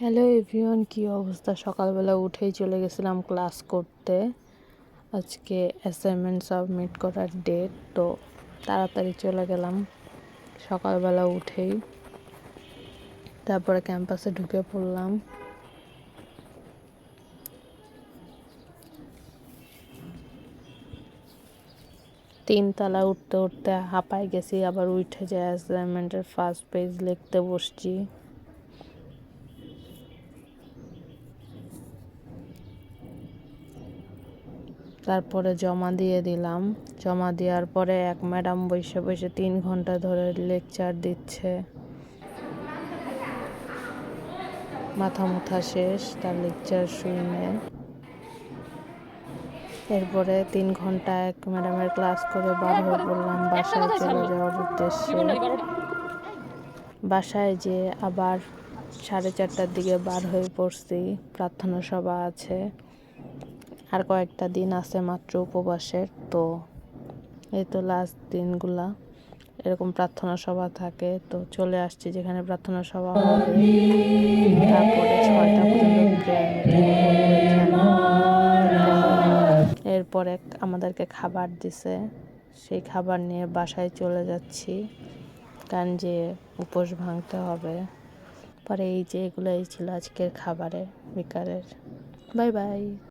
Hello everyone, কী অবস্থা? সকালবেলা উঠেই চলে গেছিলাম ক্লাস করতে। আজকে অ্যাসাইনমেন্ট সাবমিট করার ডেট, তো তাড়াতাড়ি চলে গেলাম সকালবেলা উঠেই। তারপরে ক্যাম্পাসে ঢুকে পড়লাম। তিনতলা উঠতে উঠতে হাঁপায় গেছি, আবার উঠে যায় অ্যাসাইনমেন্টের ফার্স্ট পেজ লিখতে বসছি। তারপরে জমা দিয়ে দিলাম। জমা দেওয়ার পরে এক ম্যাডাম বসে বসে 3 ঘন্টা ধরে লেকচার দিচ্ছে। মাথা মুথা শেষ তার লেকচার শুনে। এরপরে 3 ঘন্টা এক ম্যাডামের ক্লাস করে বার হয়ে পড়লাম বাসায় চলে যাওয়ার উদ্দেশ্যে। বাসায় যে আবার 4:30টার দিকে বার হয়ে পড়ছি। প্রার্থনা সভা আছে, আর কয়েকটা দিন আছে মাত্র উপবাসের। তো এই তো লাস্ট দিনগুলা এরকম প্রার্থনা সভা থাকে, তো চলে আসছি যেখানে প্রার্থনা সভা হবে। তারপরে 6টা পর্যন্ত প্রেয়ার মিটিং করবো এখানে। এরপরে আমাদেরকে খাবার দিছে, সেই খাবার নিয়ে বাসায় চলে যাচ্ছি, কারণ যে উপোস ভাঙতে হবে। পরে এই যে এগুলোই ছিল আজকের খাবারের বিকালের। Bye bye.